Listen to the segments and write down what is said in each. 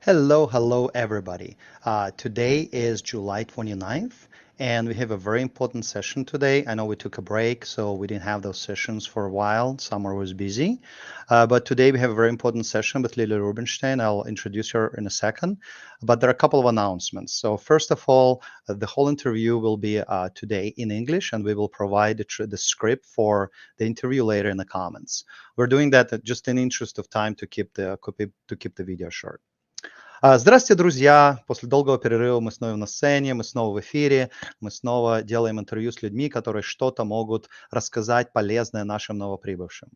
Hello, everybody. Today is July 29th, and we have a very important session today. I know we took a break, so we didn't have those sessions for a while. Summer was busy. But today we have a very important session with Lilly Rubinstein. I'll introduce her in a second. But there are a couple of announcements. So first of all, the whole interview will be today in English, and we will provide the script for the interview later in the comments. We're doing that just in interest of time to keep the video short. Здравствуйте, друзья! После долгого перерыва мы снова на сцене, мы снова в эфире, мы снова делаем интервью с людьми, которые что-то могут рассказать полезное нашим новоприбывшим.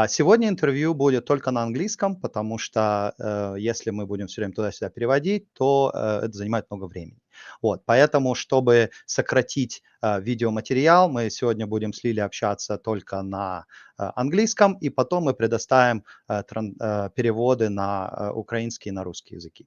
Сегодня интервью будет только на английском, потому что если мы будем все время туда-сюда переводить, то это занимает много времени. Вот, поэтому, чтобы сократить видеоматериал, мы сегодня будем с Лилей общаться только на английском, и потом мы предоставим переводы на украинский и на русский языки.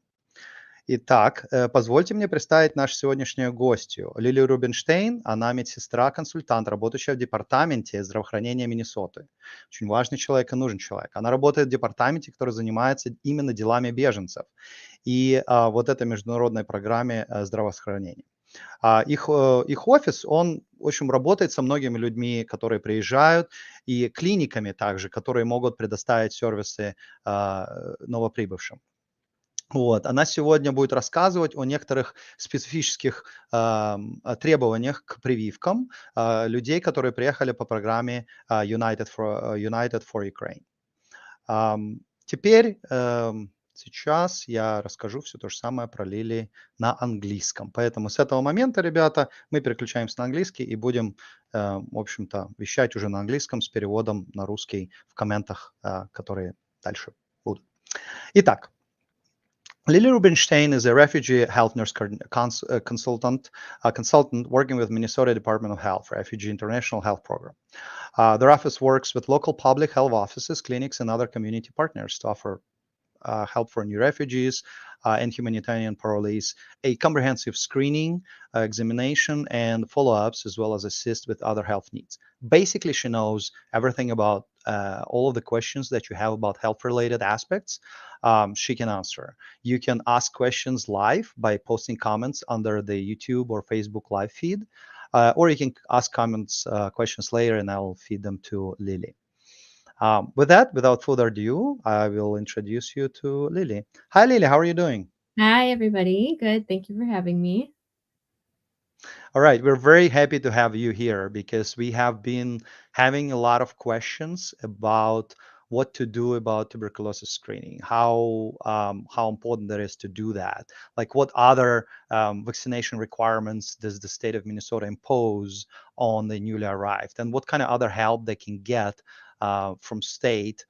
Итак, позвольте мне представить нашу сегодняшнюю гостью. Лили Рубинштейн, она медсестра-консультант, работающая в Департаменте здравоохранения Миннесоты. Очень важный человек и нужен человек. Она работает в департаменте, который занимается именно делами беженцев. И вот этой международной программе здравоохранения. Их офис, он, в общем, работает со многими людьми, которые приезжают, и клиниками также, которые могут предоставить сервисы новоприбывшим. Вот. Она сегодня будет рассказывать о некоторых специфических требованиях к прививкам людей, которые приехали по программе United for Ukraine. Теперь сейчас я расскажу все то же самое про Лили на английском. Поэтому с этого момента, ребята, мы переключаемся на английский и будем, в общем-то, вещать уже на английском с переводом на русский в комментах, которые дальше будут. Итак, Lilly Rubinstein is a refugee health nurse consultant working with Minnesota Department of Health, Refugee International Health Program. Their office works with local public health offices, clinics, and other community partners to offer help for new refugees and humanitarian parolees, a comprehensive screening, examination, and follow-ups, as well as assist with other health needs. Basically, she knows everything about all of the questions that you have about health-related aspects. She can answer. You can ask questions live by posting comments under the YouTube or Facebook live feed, or you can ask questions later, and I will feed them to Lily. With that, without further ado, I will introduce you to Lily. Hi, Lily. How are you doing? Hi, everybody. Good. Thank you for having me. All right. We're very happy to have you here because we have been having a lot of questions about what to do about tuberculosis screening, how important it is to do that. Like what other vaccination requirements does the state of Minnesota impose on the newly arrived, and what kind of other help they can get from state,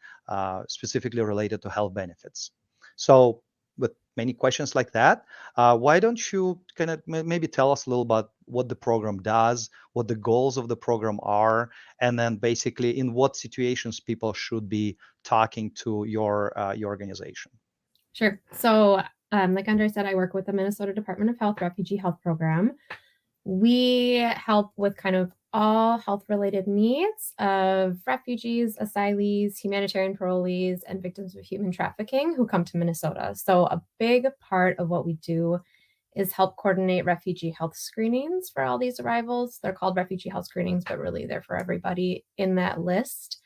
specifically related to health benefits. So with many questions like that, why don't you kind of maybe tell us a little about what the program does, what the goals of the program are, and then basically in what situations people should be talking to your organization. Sure. So like Andre said, I work with the Minnesota Department of Health Refugee Health Program. We help with kind of all health-related needs of refugees, asylees, humanitarian parolees, and victims of human trafficking who come to Minnesota. So a big part of what we do is help coordinate refugee health screenings for all these arrivals. They're called refugee health screenings, but really they're for everybody in that list.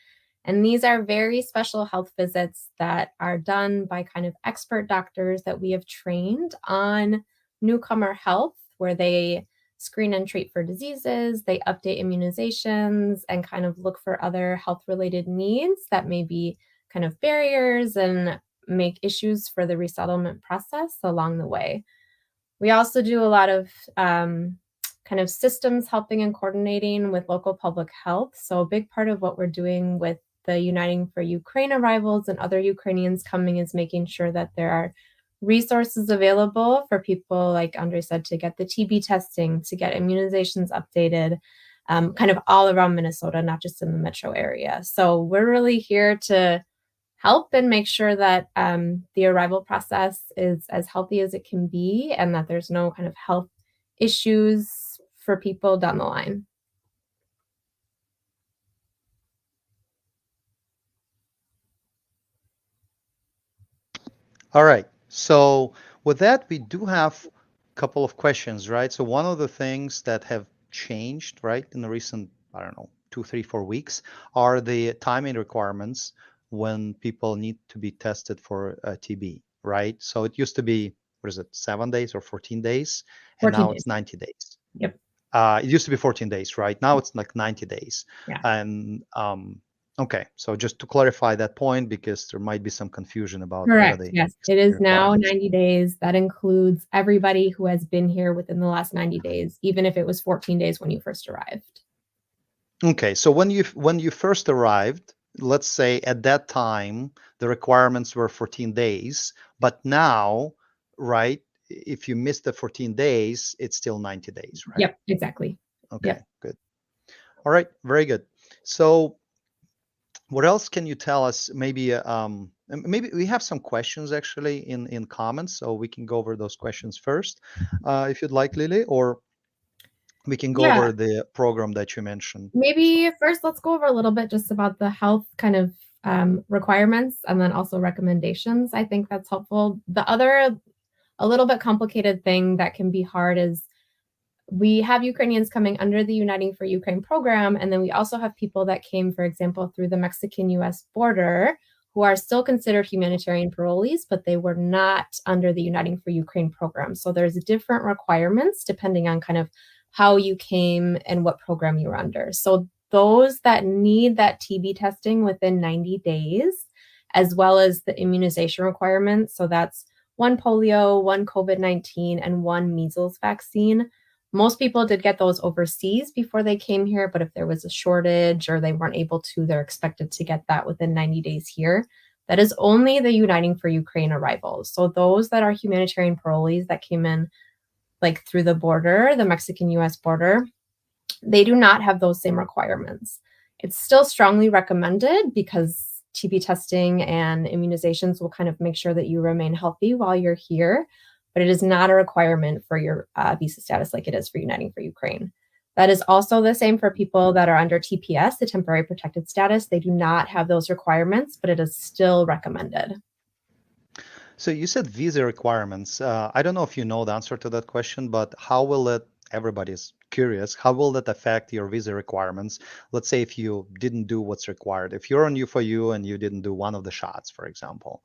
And these are very special health visits that are done by kind of expert doctors that we have trained on newcomer health, where they screen and treat for diseases, they update immunizations, and kind of look for other health-related needs that may be kind of barriers and make issues for the resettlement process along the way. We also do a lot of kind of systems helping and coordinating with local public health. So a big part of what we're doing with the Uniting for Ukraine arrivals and other Ukrainians coming is making sure that there are resources available for people, like Andre said, to get the TB testing, to get immunizations updated, kind of all around Minnesota, not just in the metro area. So we're really here to help and make sure that the arrival process is as healthy as it can be and that there's no kind of health issues for people down the line. All right. So with that, we do have a couple of questions, right? So one of the things that have changed, right, in the recent, I don't know, 2, 3, 4 weeks are the timing requirements when people need to be tested for TB, right? So it used to be, what is it, 7 days or 14 days, and 14 now days. it's 90 days. Yep. It used to be 14 days, right? Now it's like 90 days. Yeah. And okay, so just to clarify that point, because there might be some confusion about Correct. what are the Yes, it is now requirements. 90 days. That includes everybody who has been here within the last 90 days, even if it was 14 days when you first arrived. Okay, so when you first arrived, let's say at that time the requirements were 14 days, but now, right, if you miss the 14 days, it's still 90 days, right? Yep, exactly. Okay, Yep. good. All right, very good. So what else can you tell us? Maybe we have some questions actually in comments, so we can go over those questions first, if you'd like, Lily, or we can go Yeah. over the program that you mentioned. Maybe first let's go over a little bit just about the health kind of requirements and then also recommendations. I think that's helpful. The other, a little bit complicated thing that can be hard is we have Ukrainians coming under the Uniting for Ukraine program, and then we also have people that came, for example, through the Mexican-US border who are still considered humanitarian parolees, but they were not under the Uniting for Ukraine program. So there's different requirements depending on kind of how you came and what program you were under. So those that need that TB testing within 90 days, as well as the immunization requirements, so that's 1 polio, 1 COVID-19, and 1 measles vaccine. Most people did get those overseas before they came here, but if there was a shortage or they weren't able to, they're expected to get that within 90 days here. That is only the Uniting for Ukraine arrivals. So those that are humanitarian parolees that came in like through the border, the Mexican-US border, they do not have those same requirements. It's still strongly recommended because TB testing and immunizations will kind of make sure that you remain healthy while you're here, but it is not a requirement for your visa status like it is for Uniting for Ukraine. That is also the same for people that are under TPS, the temporary protected status. They do not have those requirements, but it is still recommended. So you said visa requirements. I don't know if you know the answer to that question, but how will it, everybody's curious, how will that affect your visa requirements? Let's say if you didn't do what's required, if you're on U4U and you didn't do one of the shots, for example,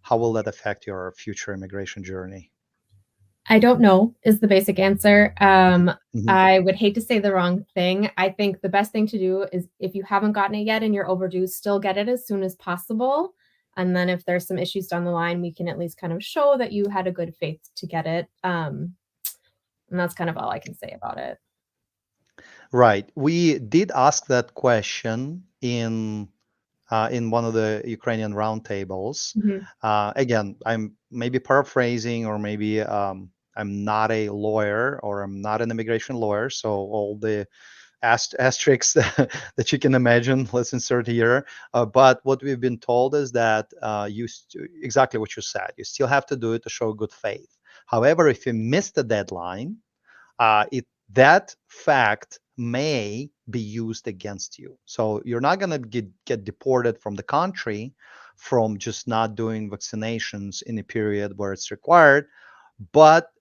how will that affect your future immigration journey? I don't know is the basic answer. Mhm. I would hate to say the wrong thing. I think the best thing to do is if you haven't gotten it yet and you're overdue, still get it as soon as possible. And then if there's some issues down the line, we can at least kind of show that you had a good faith to get it. And that's kind of all I can say about it. Right. We did ask that question in one of the Ukrainian roundtables. Mhm. Again, I'm maybe paraphrasing, or maybe I'm not a lawyer, or I'm not an immigration lawyer. So all the asterisks that you can imagine, let's insert here. But what we've been told is that exactly what you said. You still have to do it to show good faith. However, if you miss the deadline, that fact may be used against you. So you're not going to get deported from the country from just not doing vaccinations in a period where it's required, but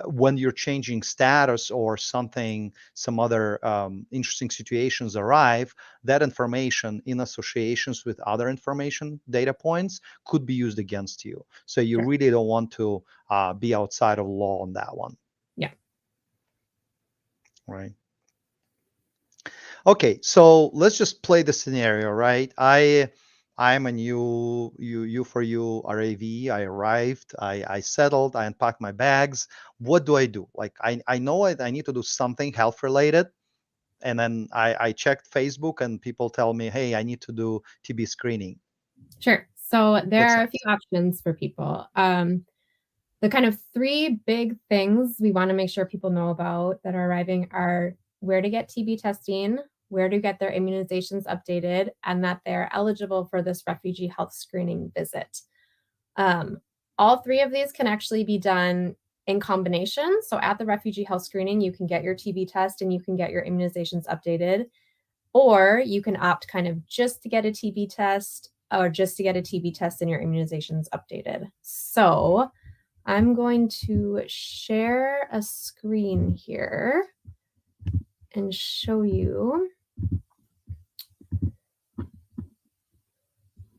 when you're changing status or something, some other interesting situations arrive, that information in associations with other information data points could be used against you. So you Sure. really don't want to be outside of law on that one. Yeah. Right. Okay, so let's just play the scenario, right? I'm a new U4U RAV. I arrived, I settled, I unpacked my bags. What do I do? Like I know I need to do something health related. And then I checked Facebook and people tell me, hey, I need to do TB screening. Sure. So there What's are a next? few options for people. The kind of 3 big things we want to make sure people know about that are arriving are where to get TB testing, where to get their immunizations updated, and that they're eligible for this refugee health screening visit. All 3 of these can actually be done in combination. So at the refugee health screening, you can get your TB test and you can get your immunizations updated, or you can opt kind of just to get a TB test or just to get a TB test and your immunizations updated. So I'm going to share a screen here and show you.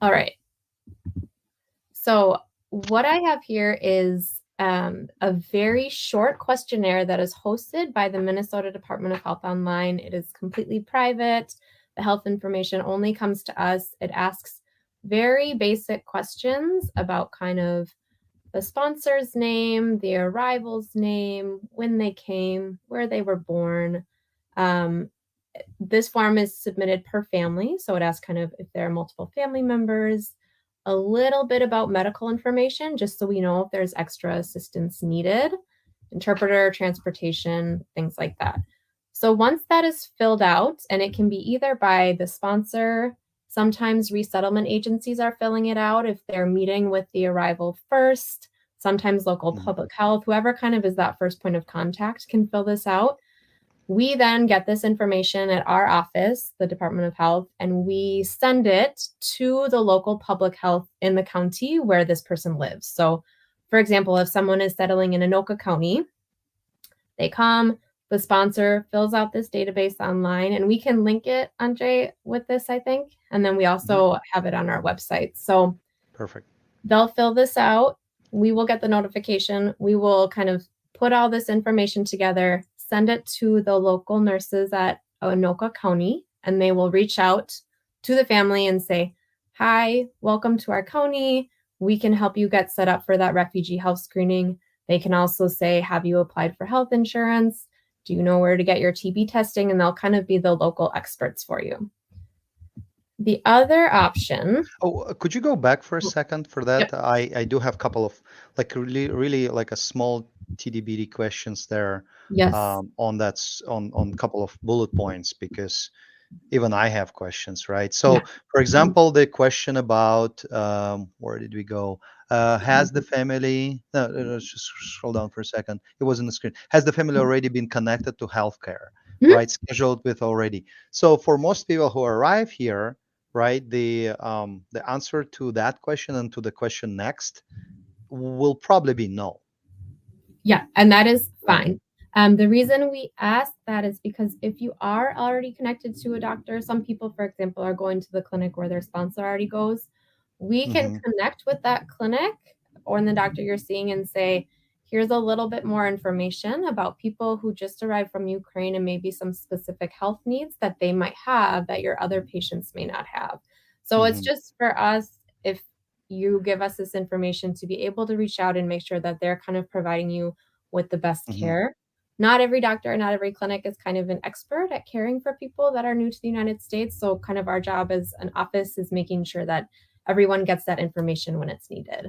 All right. So what I have here is a very short questionnaire that is hosted by the Minnesota Department of Health Online. It is completely private. The health information only comes to us. It asks very basic questions about kind of the sponsor's name, the arrival's name, when they came, where they were born. This form is submitted per family. So it asks kind of if there are multiple family members, a little bit about medical information, just so we know if there's extra assistance needed, interpreter, transportation, things like that. So once that is filled out, and it can be either by the sponsor, sometimes resettlement agencies are filling it out if they're meeting with the arrival first, sometimes local public health, whoever kind of is that first point of contact can fill this out. We then get this information at our office, the Department of Health, and we send it to the local public health in the county where this person lives. So, for example, if someone is settling in Anoka County, they come, the sponsor fills out this database online, and we can link it, Andre, with this, I think. And then we also have it on our website. So Perfect. They'll fill this out. We will get the notification. We will kind of put all this information together, send it to the local nurses at Anoka County, and they will reach out to the family and say, hi, welcome to our county. We can help you get set up for that refugee health screening. They can also say, have you applied for health insurance? Do you know where to get your TB testing? And they'll kind of be the local experts for you. The other option. Oh, could you go back for a second for that? Yep. I do have a couple of really like a small TDBD questions there. Yes. On a couple of bullet points, because even I have questions, right? So, for example, the question about where did we go? Has the family? No, let's just scroll down for a second. It was on the screen. Has the family already been connected to healthcare? Right, scheduled with already. So, for most people who arrive here, right, the answer to that question and to the question next will probably be no. Yeah, and that is fine. The reason we ask that is because if you are already connected to a doctor, some people, for example, are going to the clinic where their sponsor already goes. We can connect with that clinic or the doctor you're seeing and say, here's a little bit more information about people who just arrived from Ukraine and maybe some specific health needs that they might have that your other patients may not have. So it's just for us, if you give us this information, to be able to reach out and make sure that they're kind of providing you with the best care. Not every doctor, not every clinic is kind of an expert at caring for people that are new to the United States. So kind of our job as an office is making sure that everyone gets that information when it's needed.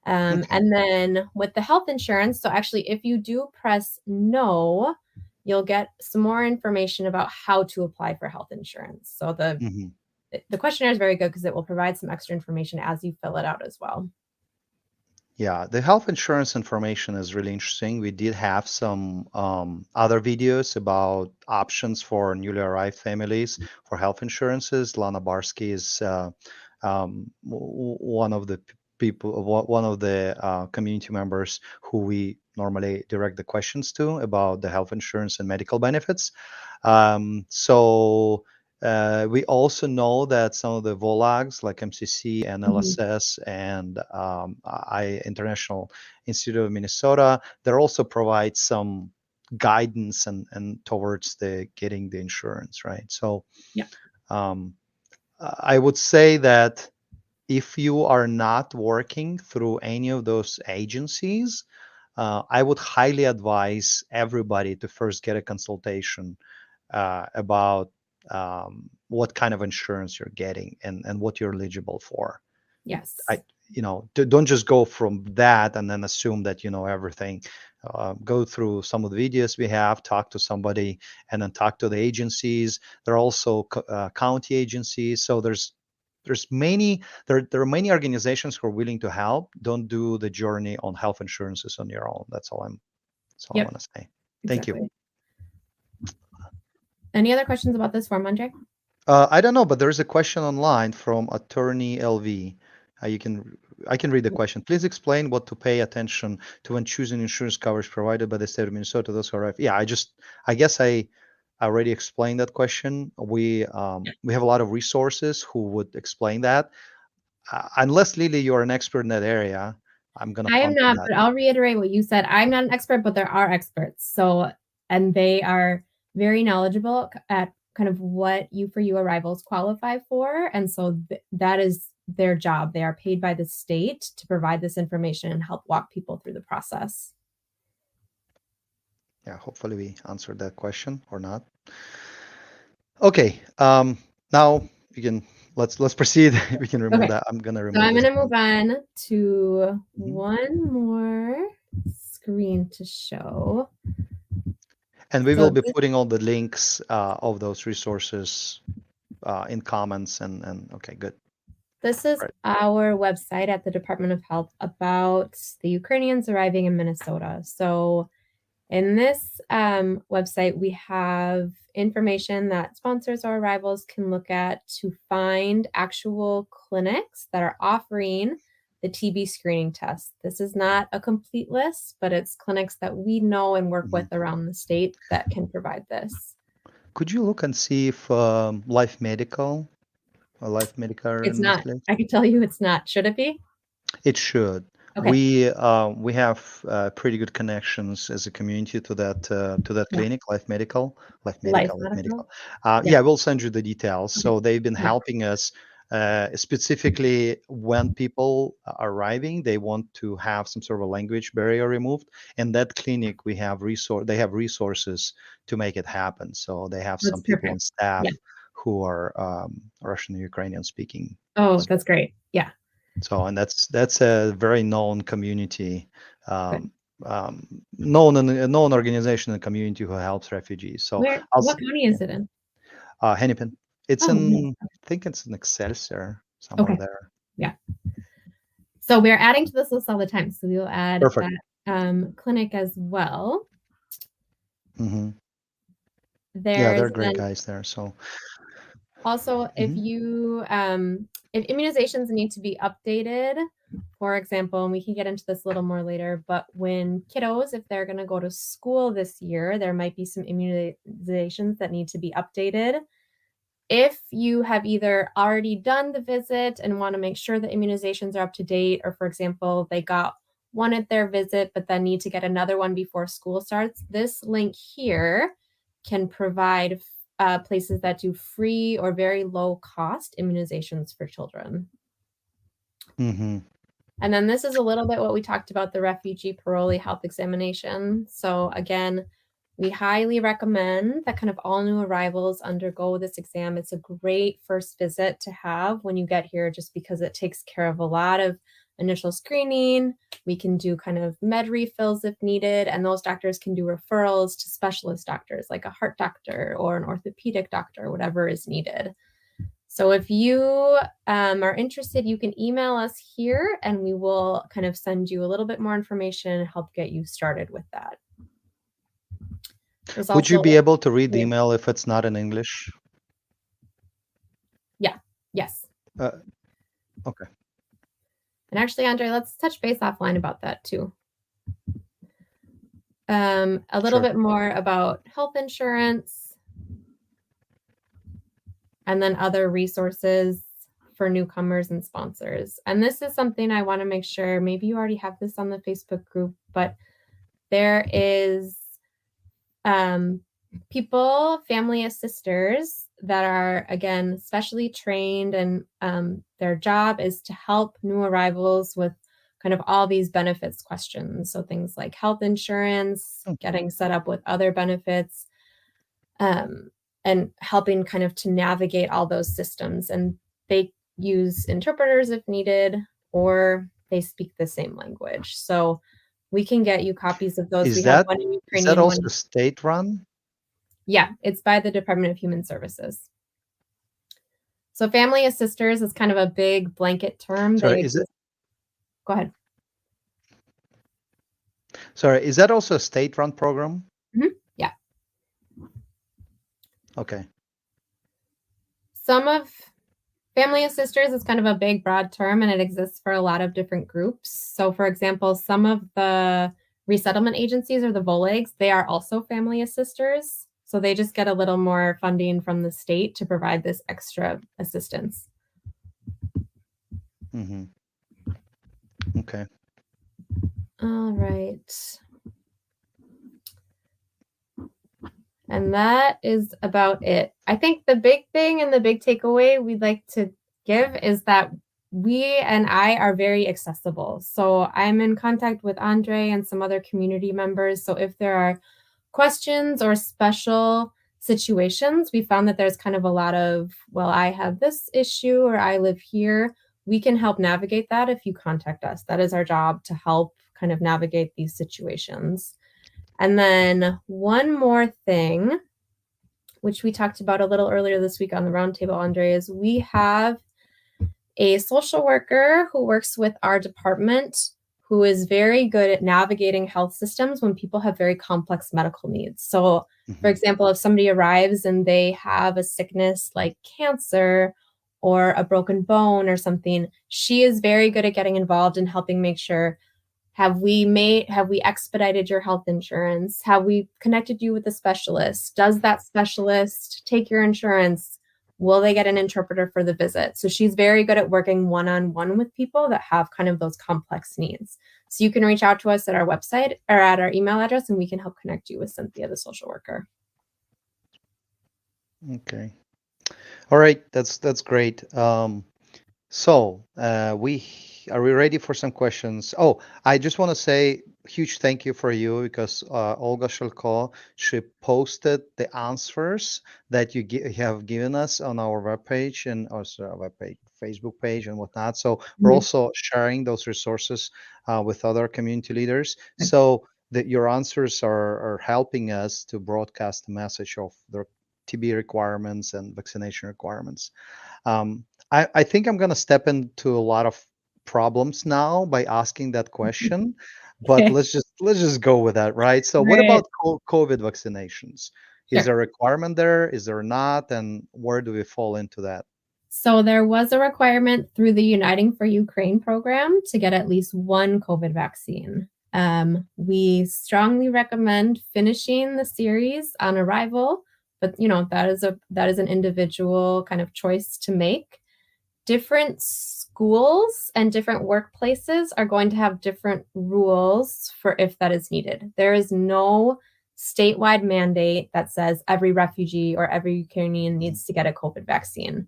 And then with the health insurance, so actually if you do press no, you'll get some more information about how to apply for health insurance. So the questionnaire is very good because it will provide some extra information as you fill it out as well. Yeah, the health insurance information is really interesting. We did have some other videos about options for newly arrived families for health insurances. Lana Barsky is one of the people, one of the community members who we normally direct the questions to about the health insurance and medical benefits. We also know that some of the VOLAGs like MCC and LSS and International Institute of Minnesota, they also provide some guidance and towards the getting the insurance, right? So I would say that if you are not working through any of those agencies, I would highly advise everybody to first get a consultation about what kind of insurance you're getting and what you're eligible for. Yes. Don't just go from that and then assume that you know everything. Go through some of the videos we have, talk to somebody, and then talk to the agencies. There are also county agencies. So there are many organizations who are willing to help. Don't do the journey on health insurances on your own. That's all I want to say. Thank you. Any other questions about this form, Andre? I don't know, but there is a question online from Attorney LV. I can read the question. Please explain what to pay attention to when choosing insurance coverage provided by the state of Minnesota. Those who arrive. Yeah, I guess I already explained that question. We have a lot of resources who would explain that. Unless Lily, you're an expert in that area, I'm gonna I am punt on not, that. but I'll reiterate what you said. I'm not an expert, but there are experts. So, and they are very knowledgeable at kind of what U4U arrivals qualify for. And so that is their job. They are paid by the state to provide this information and help walk people through the process. Yeah, hopefully we answered that question or not. Okay, now you can let's proceed. We can remove that. I'm gonna remove. So I'm this gonna one. move on to one more screen to show. And we will be putting all the links of those resources in comments and okay, good. This is our website at the Department of Health about the Ukrainians arriving in Minnesota. So in this website, we have information that sponsors or arrivals can look at to find actual clinics that are offering the TB screening test. This is not a complete list, but it's clinics that we know and work with around the state that can provide this. Could you look and see if Life Medical or Life Medical? It's not. I can tell you it's not. Should it be? It should. Okay. We have pretty good connections as a community to that clinic, Life Medical. Yeah, we'll send you the details. Okay. So they've been helping us. Specifically when people are arriving, they want to have some sort of a language barrier removed. And that clinic, they have resources to make it happen. So they have some people on staff who are Russian and Ukrainian speaking. Oh, that's great. Yeah. So, and that's a very known community, known organization in the community who helps refugees. So, what county is it in? Hennepin. It's I think it's in Excelsior, somewhere there. Yeah. So we're adding to this list all the time. So we'll add that clinic as well. Mm-hmm. They're great guys there. So also, if immunizations need to be updated, for example, and we can get into this a little more later, but when kiddos, if they're going to go to school this year, there might be some immunizations that need to be updated. If you have either already done the visit and want to make sure the immunizations are up to date, or for example, they got one at their visit, but then need to get another one before school starts, this link here can provide places that do free or very low cost immunizations for children. Mm-hmm. And then this is a little bit what we talked about, the refugee parolee health examination. So again, we highly recommend that kind of all new arrivals undergo this exam. It's a great first visit to have when you get here, just because it takes care of a lot of initial screening. We can do kind of med refills if needed, and those doctors can do referrals to specialist doctors like a heart doctor or an orthopedic doctor, whatever is needed. So if you are interested, you can email us here and we will kind of send you a little bit more information and help get you started with that. Would you be able to read the email if it's not in English? Yeah. Yes. Okay. And actually, Andre, let's touch base offline about that too. A little bit more about health insurance and then other resources for newcomers and sponsors. And this is something I want to make sure, maybe you already have this on the Facebook group, but there is people, family assisters that are, again, specially trained, and their job is to help new arrivals with kind of all these benefits questions. So things like health insurance, getting set up with other benefits, and helping kind of to navigate all those systems. And they use interpreters if needed, or they speak the same language. So we can get you copies of those. Is that also state run? Yeah, it's by the Department of Human Services. So family assisters is kind of a big blanket term. Sorry, Go ahead. Sorry, is that also a state run program? Mm-hmm. Yeah. Okay. some of family of sisters is kind of a big, broad term, and it exists for a lot of different groups. So, for example, some of the resettlement agencies or the VOLAGs, they are also family of sisters. So they just get a little more funding from the state to provide this extra assistance. Mm-hmm. Okay. All right. And that is about it. I think the big thing and the big takeaway we'd like to give is that we and I are very accessible. So I'm in contact with Andre and some other community members. So if there are questions or special situations, we found that there's kind of a lot of, well, I have this issue or I live here. We can help navigate that if you contact us. That is our job, to help kind of navigate these situations. And then one more thing, which we talked about a little earlier this week on the roundtable, Andre, is we have a social worker who works with our department who is very good at navigating health systems when people have very complex medical needs. So, for example, if somebody arrives and they have a sickness like cancer or a broken bone or something, she is very good at getting involved and helping make sure, have we expedited your health insurance? Have we connected you with a specialist? Does that specialist take your insurance? Will they get an interpreter for the visit? So she's very good at working one-on-one with people that have kind of those complex needs. So you can reach out to us at our website or at our email address, and we can help connect you with Cynthia, the social worker. Okay. All right. That's great. So are we ready for some questions? Oh, I just want to say huge thank you for you, because Olga Shelko, she posted the answers that you have given us on our webpage, and also our webpage, Facebook page, and whatnot. So we're also sharing those resources with other community leaders. So that your answers are helping us to broadcast the message of the TB requirements and vaccination requirements. I think I'm going to step into a lot of problems now by asking that question, but let's just go with that, right? So what about COVID vaccinations? Is there a requirement there? Is there not? And where do we fall into that? So there was a requirement through the Uniting for Ukraine program to get at least one COVID vaccine. We strongly recommend finishing the series on arrival, but that is an individual kind of choice to make. Different schools and different workplaces are going to have different rules for if that is needed. There is no statewide mandate that says every refugee or every Ukrainian needs to get a COVID vaccine.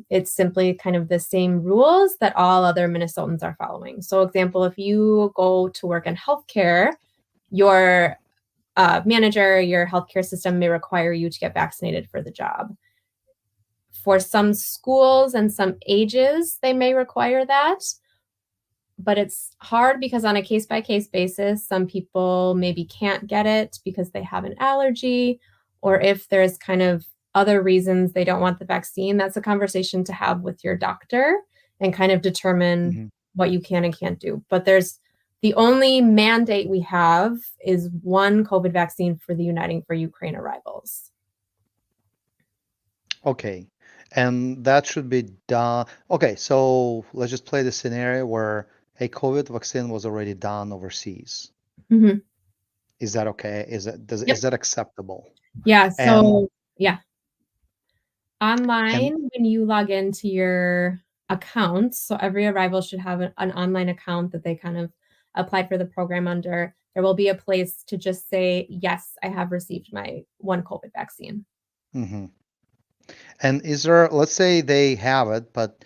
It's simply kind of the same rules that all other Minnesotans are following. So, example, if you go to work in healthcare, your manager, your healthcare system may require you to get vaccinated for the job. For some schools and some ages, they may require that, but it's hard because on a case-by-case basis, some people maybe can't get it because they have an allergy, or if there's kind of other reasons they don't want the vaccine. That's a conversation to have with your doctor and kind of determine what you can and can't do. But the only mandate we have is one COVID vaccine for the Uniting for Ukraine arrivals. Okay. And that should be done. Okay, so let's just play the scenario where a COVID vaccine was already done overseas. Is that okay? Is that acceptable? Yeah. So online, when you log into your account, so every arrival should have an online account that they kind of applied for the program under. There will be a place to just say, yes, I have received my one COVID vaccine. And is there, let's say they have it, but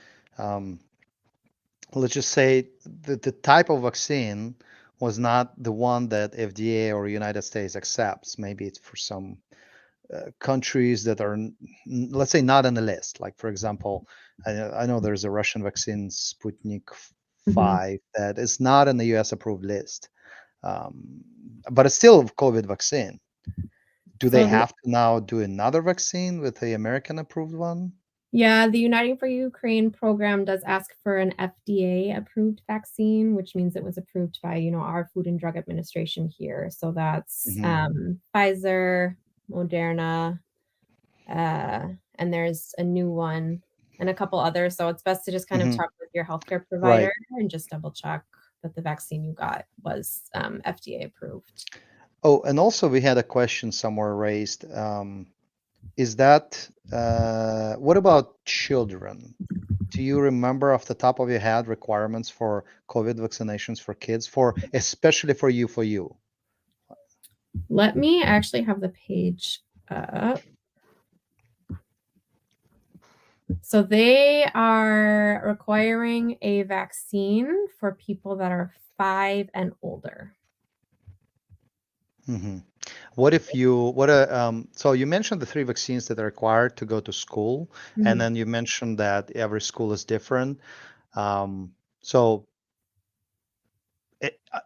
let's just say that the type of vaccine was not the one that FDA or United States accepts. Maybe it's for some countries that are, let's say, not on the list. Like, for example, I know there's a Russian vaccine, Sputnik 5, that is not on the US approved list, but it's still a COVID vaccine. Do they have to now do another vaccine with the American approved one? Yeah, the Uniting for Ukraine program does ask for an FDA approved vaccine, which means it was approved by, our Food and Drug Administration here. So that's Pfizer, Moderna, and there's a new one and a couple others. So it's best to just kind of talk with your healthcare Right. provider and just double check that the vaccine you got was FDA approved. Oh, and also we had a question somewhere raised. Is that, what about children? Do you remember off the top of your head requirements for COVID vaccinations for kids, especially for U4U? Let me actually have the page up. So they are requiring a vaccine for people that are 5 and older. Mm-hmm. So you mentioned the 3 vaccines that are required to go to school, and then you mentioned that every school is different. So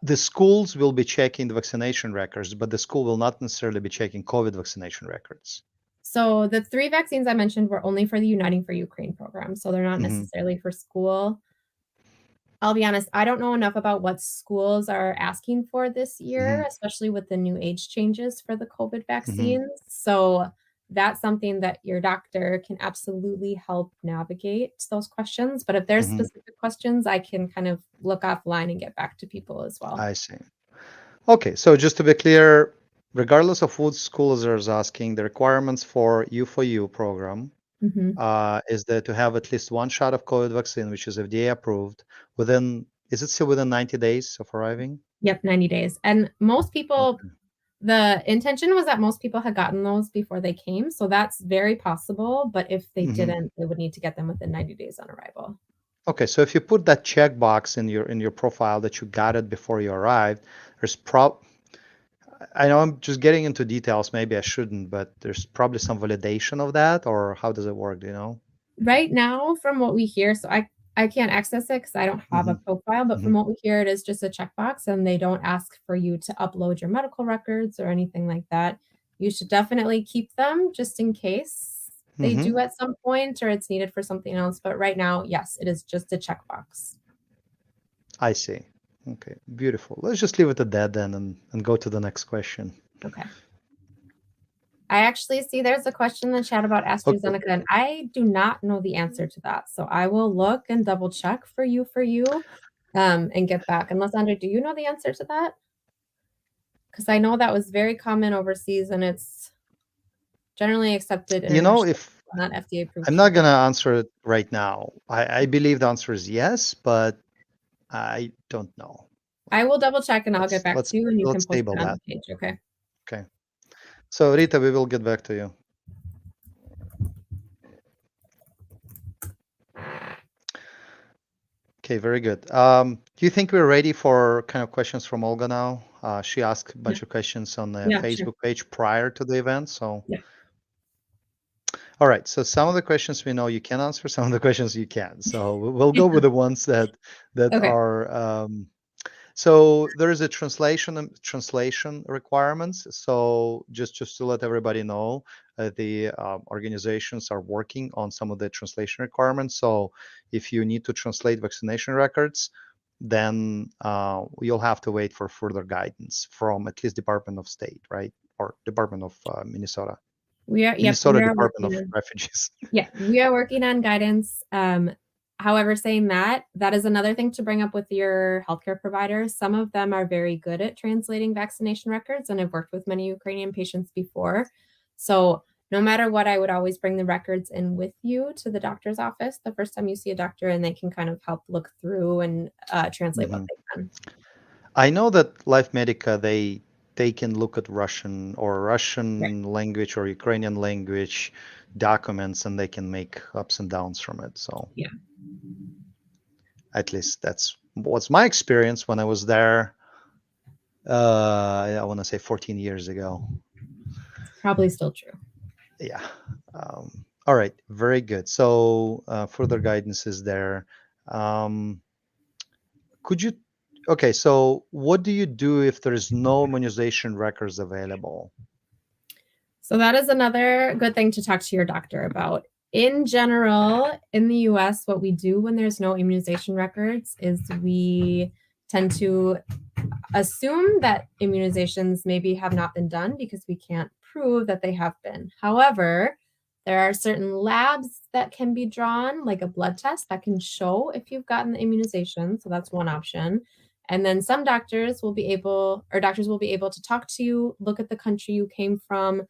the schools will be checking the vaccination records, but the school will not necessarily be checking COVID vaccination records. So the 3 vaccines I mentioned were only for the Uniting for Ukraine program, so they're not necessarily for school. I'll be honest, I don't know enough about what schools are asking for this year, especially with the new age changes for the COVID vaccines. So that's something that your doctor can absolutely help navigate those questions. But if there's specific questions, I can kind of look offline and get back to people as well. I see. Okay, so just to be clear, regardless of what schools are asking, the requirements for U4U program is that to have at least 1 shot of COVID vaccine, which is FDA approved, is it still within 90 days of arriving? Yep, 90 days. And most people, the intention was that most people had gotten those before they came. So that's very possible. But if they didn't, they would need to get them within 90 days on arrival. Okay, so if you put that checkbox in your profile that you got it before you arrived, I know I'm just getting into details, maybe I shouldn't, but there's probably some validation of that, or how does it work, do you know? Right now, from what we hear, so I can't access it because I don't have a profile, but from what we hear, it is just a checkbox, and they don't ask for you to upload your medical records or anything like that. You should definitely keep them just in case they do at some point or it's needed for something else. But right now, yes, it is just a checkbox. I see. Okay, beautiful. Let's just leave it at that then and go to the next question. Okay. I actually see there's a question in the chat about AstraZeneca, and I do not know the answer to that. So I will look and double check for you and get back. Unless, Andre, do you know the answer to that? Because I know that was very common overseas and it's generally accepted. If not FDA approved. I'm not going to answer it right now. I believe the answer is yes, but I don't know. I will double check and I'll get back to you and you can post it on the page. Okay. Okay. So Rita, we will get back to you. Okay, very good. Do you think we're ready for kind of questions from Olga now? She asked a bunch of questions on the Facebook page prior to the event. So, all right. So some of the questions we know you can answer, some of the questions you can. So we'll go with the ones that are. So there is a translation requirements. So just to let everybody know, the organizations are working on some of the translation requirements. So if you need to translate vaccination records, then you'll have to wait for further guidance from at least Department of State, right? Or Department of Minnesota. Minnesota Department of Refugees. Yeah, we are working on guidance. However, saying that is another thing to bring up with your healthcare providers. Some of them are very good at translating vaccination records, and I've worked with many Ukrainian patients before. So no matter what, I would always bring the records in with you to the doctor's office the first time you see a doctor, and they can kind of help look through and translate what they can. I know that Life Medica, they can look at Russian language or Ukrainian language documents, and they can make ups and downs from it. So yeah. At least that's what's my experience when I was there. I want to say 14 years ago. Probably still true. Yeah. All right. Very good. So further guidance is there. Okay. So what do you do if there's no immunization records available? So that is another good thing to talk to your doctor about. In general, in the US, what we do when there's no immunization records is we tend to assume that immunizations maybe have not been done because we can't prove that they have been. However, There are certain labs that can be drawn, like a blood test that can show if you've gotten the immunization. So that's one option. And then some doctors will be able to talk to you, look at the country you came from,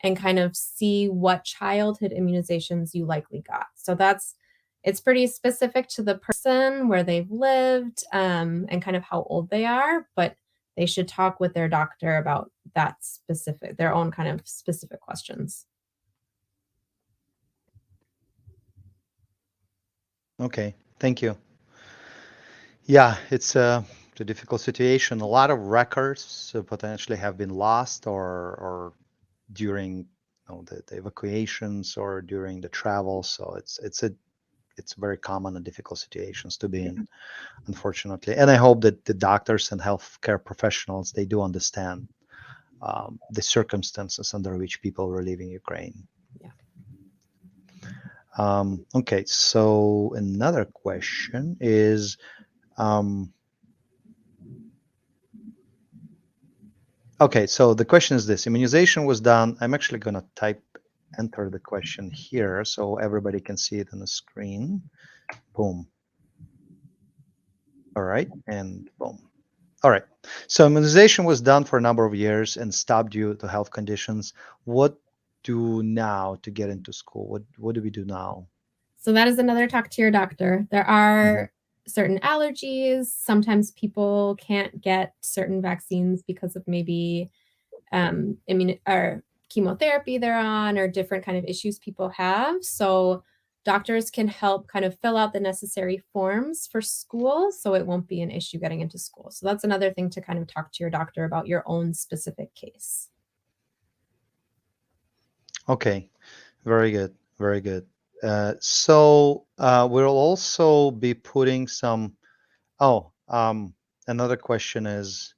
and kind of see what childhood immunizations you likely got. So it's pretty specific to the person, where they've lived, and kind of how old they are, but they should talk with their doctor about their own kind of specific questions. Okay, thank you. Yeah, it's a difficult situation. A lot of records potentially have been lost or during the evacuations or during the travel. So it's very common and difficult situations to be in, unfortunately. And I hope that the doctors and healthcare professionals, they do understand the circumstances under which people were leaving Ukraine. Okay, so another question is, okay, so the question is this: immunization was done. I'm actually going to enter the question here so everybody can see it on the screen. Boom. All right, and boom. All right, so immunization was done for a number of years and stopped due to health conditions. What do now to get into school? What do we do now? So that is another talk to your doctor. There are certain allergies. Sometimes people can't get certain vaccines because of maybe or chemotherapy they're on, or different kind of issues people have. So doctors can help kind of fill out the necessary forms for school, so it won't be an issue getting into school. So that's another thing to kind of talk to your doctor about your own specific case. Okay, very good, very good. So we'll also be putting some. Another question is,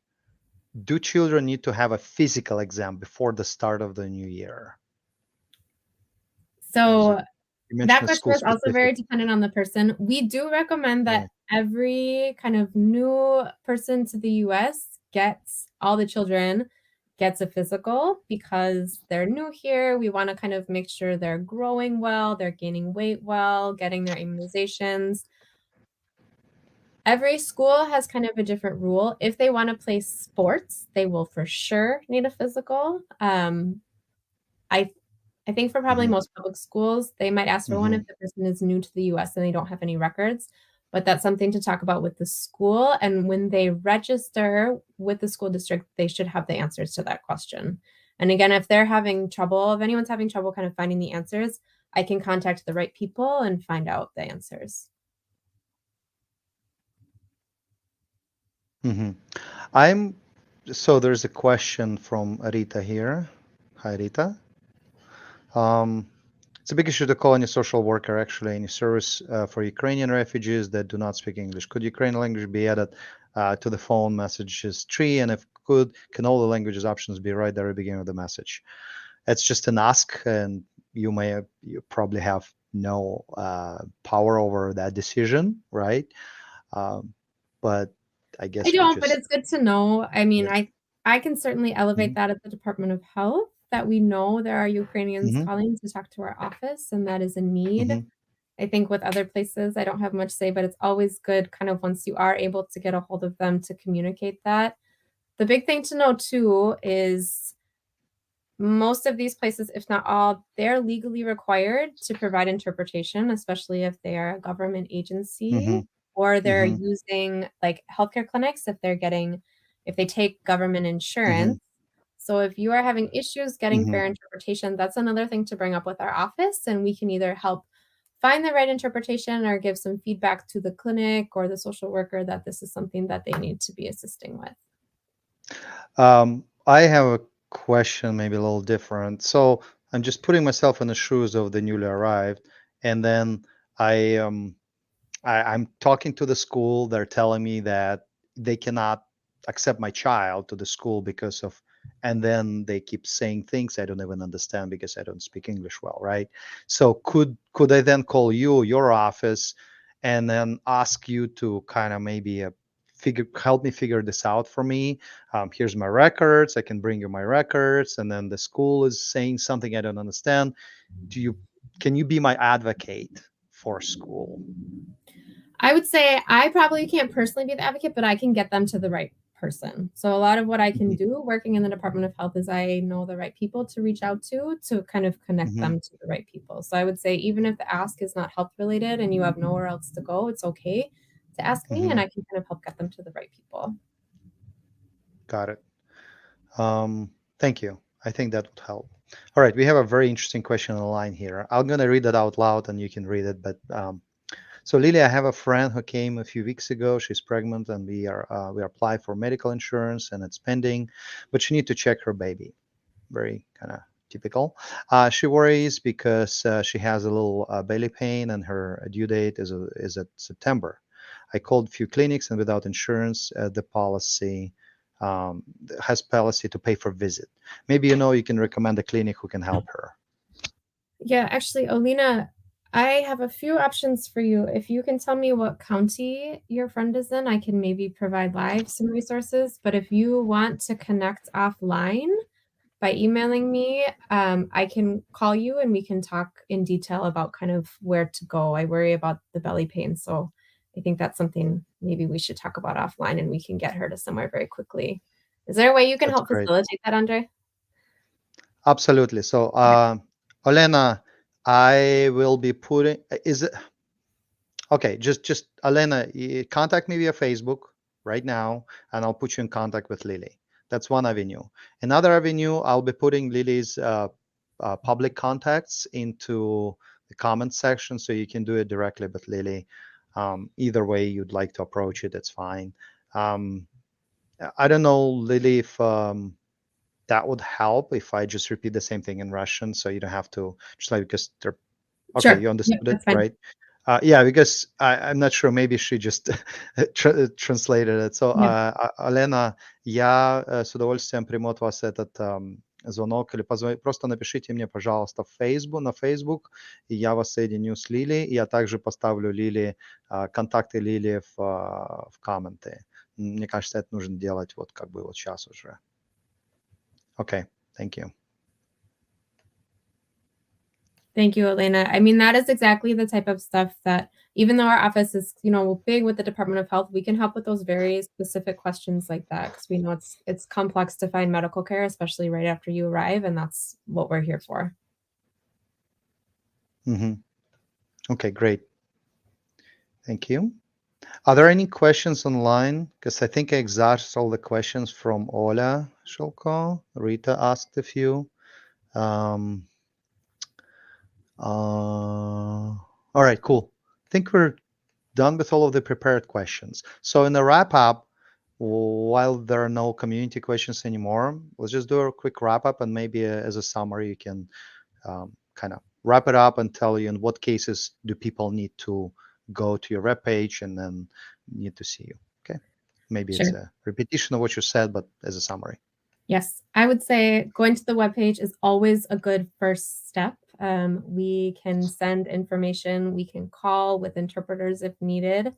do children need to have a physical exam before the start of the new year? So that question is also very dependent on the person. We do recommend that every kind of new person to the US all the children gets a physical, because they're new here. We want to kind of make sure they're growing well, they're gaining weight well, getting their immunizations. Every school has kind of a different rule. If they want to play sports, they will for sure need a physical. I think for probably most public schools, they might ask for one if the person is new to the US and they don't have any records. But that's something to talk about with the school. And when they register with the school district, they should have the answers to that question. And again, if anyone's having trouble kind of finding the answers, I can contact the right people and find out the answers. So there's a question from Rita here. Hi, Rita. It's a big issue to call any social worker, actually, any service for Ukrainian refugees that do not speak English. Could Ukrainian language be added to the phone messages tree? And if can all the languages options be right there at the beginning of the message? It's just an ask, and you probably have no power over that decision, right? But I guess I don't, but it's good to know. I mean, I can certainly elevate that at the Department of Health, that we know there are Ukrainians calling to talk to our office, and that is a need. I think with other places, I don't have much say, but it's always good kind of once you are able to get a hold of them to communicate that. The big thing to know too is most of these places, if not all, they're legally required to provide interpretation, especially if they are a government agency or they're using like healthcare clinics, if they take government insurance. So if you are having issues getting fair interpretation, that's another thing to bring up with our office, and we can either help find the right interpretation or give some feedback to the clinic or the social worker that this is something that they need to be assisting with. I have a question, maybe a little different. So I'm just putting myself in the shoes of the newly arrived, and then I'm talking to the school. They're telling me that they cannot accept my child to the school because of, and then they keep saying things I don't even understand because I don't speak English well, right? So could I then call your office, and then ask you to kind of maybe help me figure this out for me. Here's my records. I can bring you my records. And then the school is saying something I don't understand. Can you be my advocate for school? I would say I probably can't personally be the advocate, but I can get them to the right person. So a lot of what I can do working in the Department of Health is I know the right people to reach out to kind of connect them to the right people. So I would say even if the ask is not health related and you have nowhere else to go, it's okay to ask me and I can kind of help get them to the right people. Got it. Thank you. I think that would help. All right, we have a very interesting question on the line here. I'm going to read it out loud and you can read it. But so Lily, I have a friend who came a few weeks ago. She's pregnant and we applied for medical insurance and it's pending, but she needs to check her baby. Very kind of typical. She worries because she has a little belly pain and her due date is at September. I called a few clinics and without insurance, the policy has policy to pay for visit. Maybe you can recommend a clinic who can help her. Yeah, actually, Olena, I have a few options for you. If you can tell me what county your friend is in, I can maybe provide live some resources. But if you want to connect offline by emailing me, I can call you and we can talk in detail about kind of where to go. I worry about the belly pain. So I think that's something maybe we should talk about offline and we can get her to somewhere very quickly. Is there a way you can help facilitate that, Andre? Absolutely. So, Olena, I will be putting, okay, just Olena, contact me via Facebook right now, and I'll put you in contact with Lily. That's one avenue. Another avenue, I'll be putting Lily's public contacts into the comment section, so you can do it directly with Lily. Either way you'd like to approach it, it's fine. I don't know, Lily, if that would help if I just repeat the same thing in Russian, so you don't have to just because they're okay. Sure. You understood it, right? Yeah, because I'm not sure. Maybe she just translated it. So, Олена, я с удовольствием приму от вас этот звонок или позвоните. Просто напишите мне, пожалуйста, на Facebook, и я вас соединю с Лили. Я также поставлю Лили контакты Лили в комменты. Мне кажется, это нужно делать вот сейчас уже. Okay, thank you. Thank you, Elena. I mean, that is exactly the type of stuff that, even though our office is, big with the Department of Health, we can help with those very specific questions like that because we know it's complex to find medical care, especially right after you arrive, and that's what we're here for. Okay, great. Thank you. Are there any questions online? Because I think I exhausted all the questions from Ola Shulko. Rita asked a few. All right, cool. I think we're done with all of the prepared questions. So in the wrap up, while there are no community questions anymore, let's just do a quick wrap up, and maybe as a summary, you can kind of wrap it up and tell you in what cases do people need to go to your web page and then need to see you. Okay, maybe It's a repetition of what you said, but as a summary. Yes, I would say going to the webpage is always a good first step. We can send information, we can call with interpreters if needed,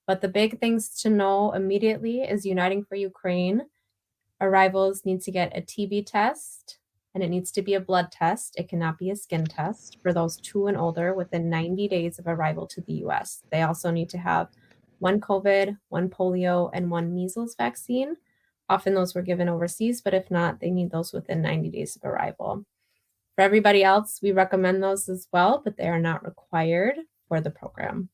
but the big things to know immediately is Uniting for Ukraine. Arrivals need to get a TB test, and it needs to be a blood test. It cannot be a skin test for those 2 and older within 90 days of arrival to the US. They also need to have 1 COVID, 1 polio, and 1 measles vaccine. Often those were given overseas, but if not, they need those within 90 days of arrival. For everybody else, we recommend those as well, but they are not required for the program.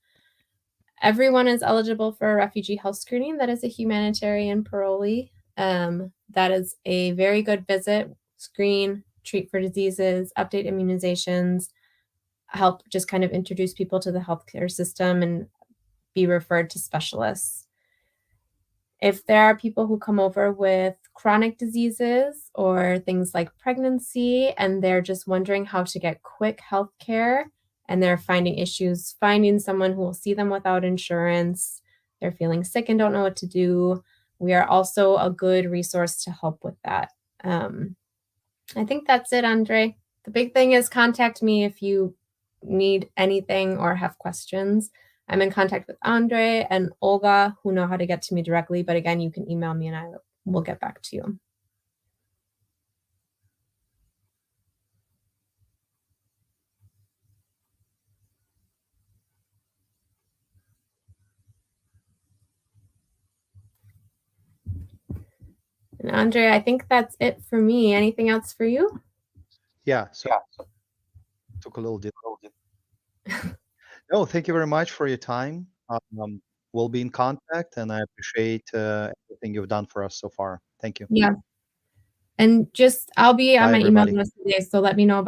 Everyone is eligible for a refugee health screening. That is a humanitarian parolee. That is a very good visit, screen, treat for diseases, update immunizations, help just kind of introduce people to the healthcare system and be referred to specialists. If there are people who come over with chronic diseases or things like pregnancy, and they're just wondering how to get quick health care, and they're finding issues finding someone who will see them without insurance, they're feeling sick and don't know what to do, we are also a good resource to help with that. I think that's it, Andre. The big thing is contact me if you need anything or have questions. I'm in contact with Andre and Olga, who know how to get to me directly. But again, you can email me and I will get back to you. And Andre, I think that's it for me. Anything else for you? Yeah, so took a little dip. No, thank you very much for your time. We'll be in contact, and I appreciate everything you've done for us so far. Thank you. Yeah. And just, I'll be on Bye, my email everybody. list today, so let me know about